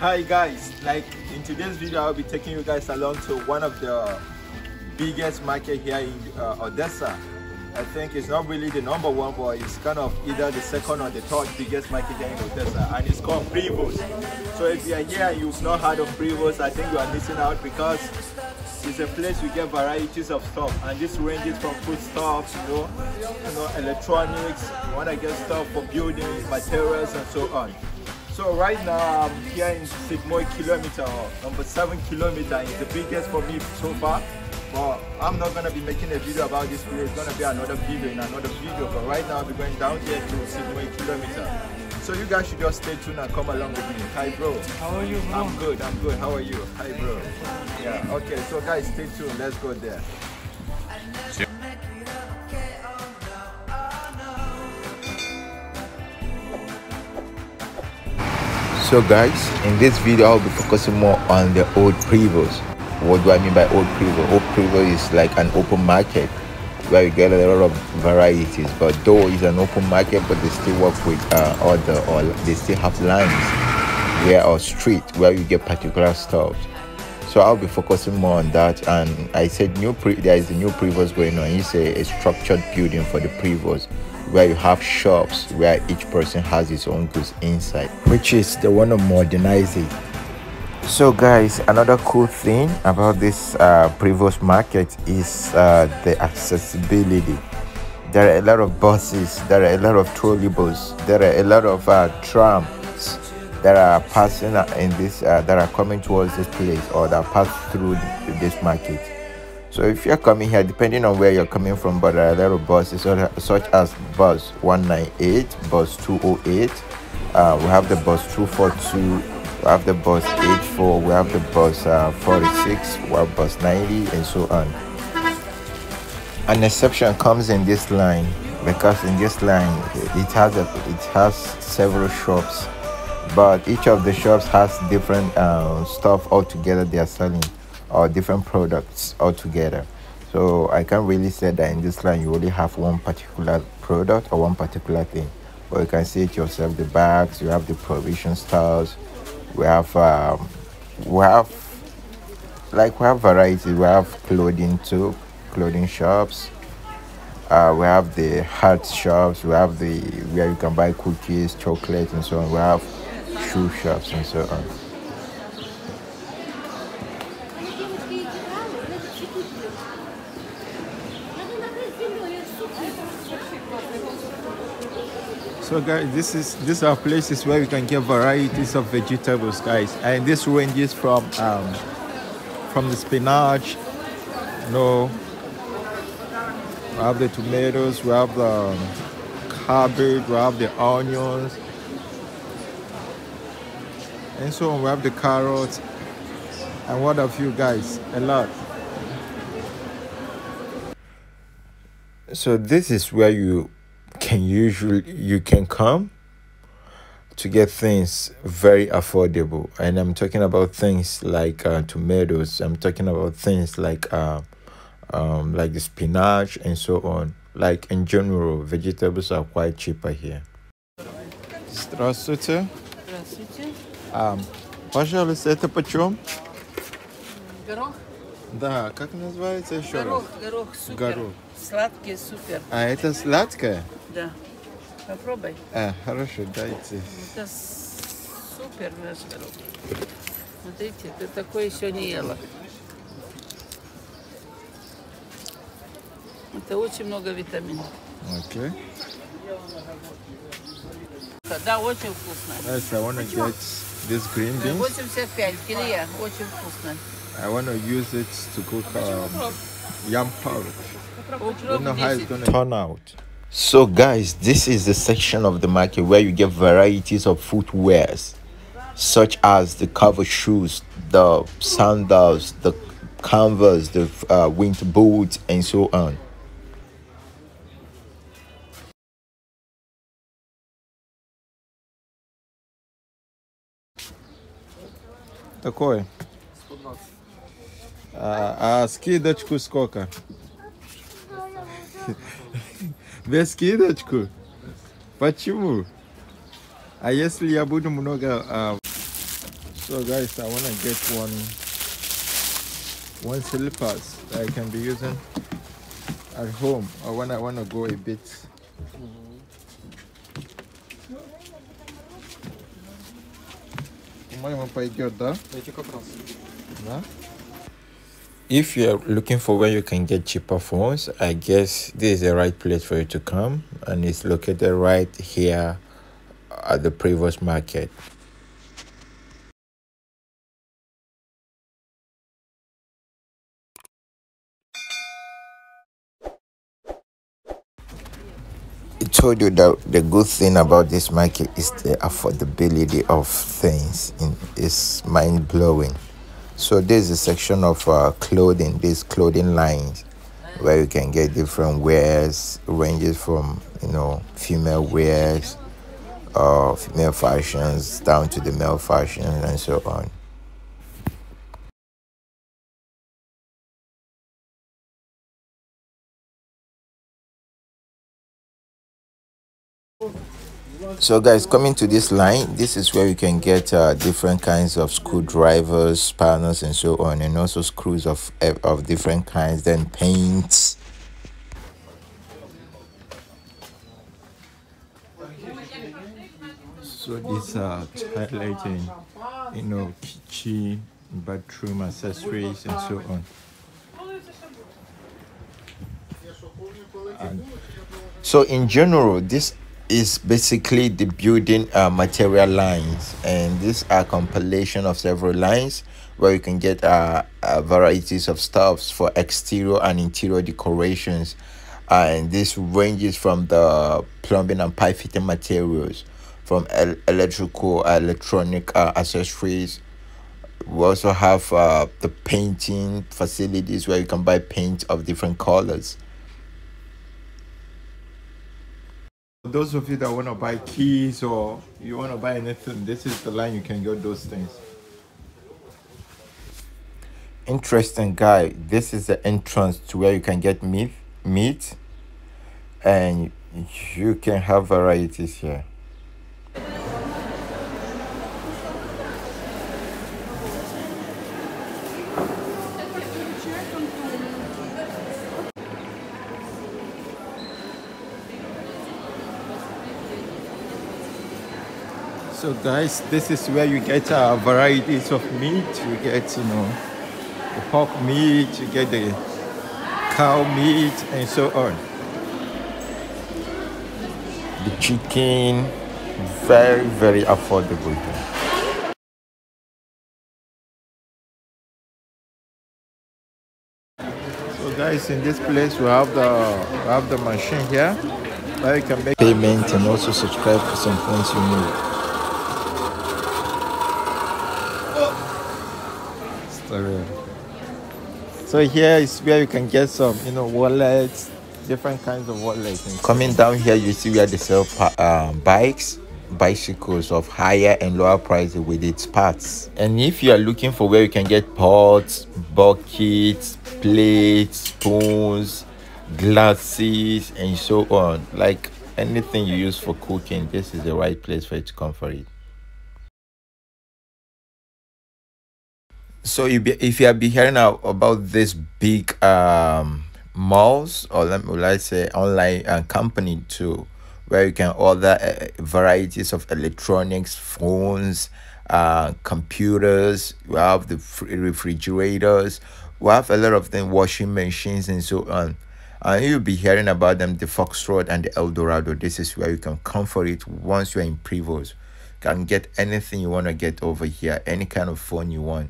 Hi guys, like in today's video I'll be taking you guys along to one of the biggest market here in Odessa. I think it's not really the number one, but it's kind of either the second or the third biggest market here in Odessa, and it's called Privoz. So if you are here and you've not heard of Privoz, I think you are missing out, because it's a place we get varieties of stuff, and this ranges from foodstuffs, you know, electronics. You want to get stuff for building materials and so on. So right now I'm here in Sigmoy kilometer, number 7 kilometer. It's the biggest for me so far. But I'm not gonna be making a video about this place. It's gonna be another video in another video. But right now I'll be going down here to Sigmoy kilometer. So you guys should just stay tuned and come along with me. Hi bro. How are you, bro? I'm good. How are you? Hi bro. Yeah. Okay. So guys, stay tuned. Let's go there. So guys, in this video I'll be focusing more on the old Privoz. What do I mean by old Privoz? Old Privoz is like an open market where you get a lot of varieties, but though it's an open market, but they still work with they still have lines where, or street where you get particular stuff. So I'll be focusing more on that. And I said there is a new Privoz going on. It's a structured building for the Privoz, where you have shops where each person has his own goods inside, which is they want to modernize it. So guys, another cool thing about this Privoz market is the accessibility. There are a lot of buses, there are a lot of trolleybus, there are a lot of trams that are passing in this that are coming towards this place, or that pass through this market. So if you're coming here, depending on where you're coming from, but there are a lot of buses such as bus 198, bus 208, we have the bus 242, we have the bus 84, we have the bus 46, we have bus 90, and so on. An exception comes in this line, because in this line it has several shops, but each of the shops has different stuff altogether they are selling, or different products altogether. So I can't really say that in this line you only have one particular product or one particular thing, but you can see it yourself. The bags, you have the provision stores, we have variety. We have clothing too, clothing shops, we have the hat shops, we have the where you can buy cookies, chocolates, and so on. We have shoe shops and so on. So guys, these are places where you can get varieties of vegetables, guys, and this ranges from the spinach, we have the tomatoes, we have the cabbage, we have the onions, and so on. We have the carrots, and what have you guys? A lot. So this is where you can come to get things very affordable, and I'm talking about things like tomatoes. I'm talking about things like the spinach and so on. Like in general, vegetables are quite cheaper here. Здравствуйте. Здравствуйте. Пожалуйста, это почем? Горох? Да, как называется еще раз? Горох супер. Горох. Сладкий супер. А это сладкое? Да. Попробуй. Хорошо, дайте. Это супер наш горох. Смотрите, ты такой еще не ела. Это очень много витаминов. Okay. Да, очень вкусно. Yes, I want to get this green beans. 85 килия, очень вкусно. I want to use it to cook yam porridge. I don't know how it's going to turn out. So guys, this is the section of the market where you get varieties of footwears, such as the cover shoes, the sandals, the canvas, the winter boots, and so on. Такой. А скидочку сколько? Без скидочку? Почему? А если я буду много So guys, I want to get one slippers that I can be using at home, or when I want to go a bit. If you're looking for where you can get cheaper phones, I guess this is the right place for you to come, and it's located right here at the Privoz market. I told you that the good thing about this market is the affordability of things. It's mind-blowing. So there's a section of clothing, these clothing lines where you can get different wears, ranges from female wears, female fashions down to the male fashions and so on. So guys, coming to this line, this is where you can get different kinds of screwdrivers, spanners and so on, and also screws of different kinds, then paints. So these are highlighting, kitchen, bathroom accessories and so on. And so in general, this is basically the building material lines, and these are compilation of several lines where you can get varieties of stuffs for exterior and interior decorations, and this ranges from the plumbing and pipe fitting materials, from electronic accessories. We also have the painting facilities where you can buy paint of different colors. Those of you that want to buy keys or you want to buy anything, this is the line you can get those things. Interesting guy, this is the entrance to where you can get meat, and you can have varieties here. So guys, this is where you get varieties of meat. You get, the pork meat, you get the cow meat and so on. The chicken, very, very affordable here. So guys, in this place we have the machine here where you can make payment and also subscribe for some things you need. So here is where you can get some, wallets, different kinds of wallets. Coming down here, you see where they sell bicycles of higher and lower prices with its parts. And if you are looking for where you can get pots, buckets, plates, spoons, glasses, and so on, like anything you use for cooking, this is the right place for you to come for it. So if you have been hearing about this big malls, or let's say online company too, where you can order varieties of electronics, phones, computers, we have the refrigerators, we have a lot of them, washing machines and so on. And you'll be hearing about them, the Foxtrot and the Eldorado. This is where you can come for it once you're in Privoz. You can get anything you want to get over here, any kind of phone you want.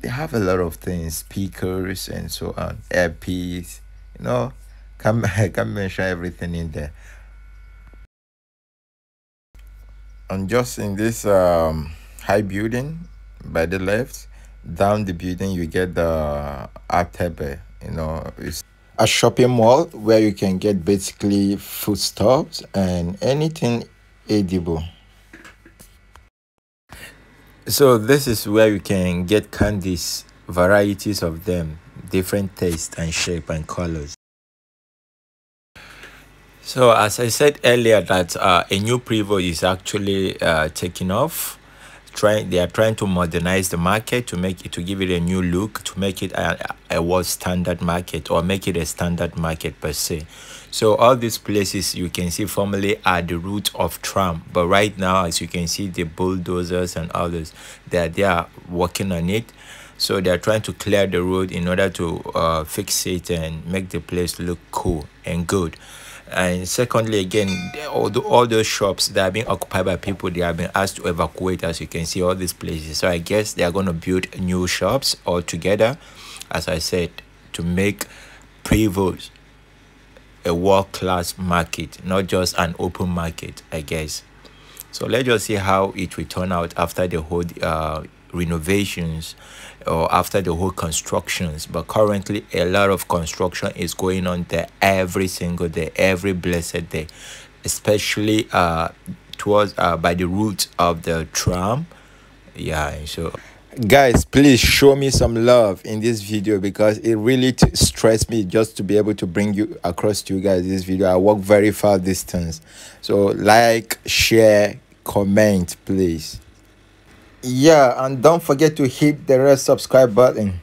They have a lot of things, speakers and so on, earpiece, I can mention everything in there. And just in this high building by the left, down the building you get the Atebe. It's a shopping mall where you can get basically foodstuffs and anything edible. So this is where you can get candies, varieties of them, different taste and shape and colors. So as I said earlier, that a new Privoz is actually taking off. are trying to modernize the market, to give it a new look, to make it a world standard market, or make it a standard market per se. So all these places you can see formerly are the route of tram, but right now, as you can see, the bulldozers and others, they are working on it. So they're trying to clear the road in order to fix it and make the place look cool and good. And secondly, again, all those shops that are being occupied by people, they have been asked to evacuate, as you can see, all these places. So I guess they are going to build new shops altogether, as I said, to make Privoz a world-class market, not just an open market, I guess. So let's just see how it will turn out after the whole renovations, or after the whole constructions. But currently a lot of construction is going on there every single day, every blessed day, especially towards by the route of the tram. Yeah, so guys, please show me some love in this video, because it really stressed me just to be able to bring you across to you guys this video. I walk very far distance, so like, share, comment, please. Yeah, and don't forget to hit the red subscribe button.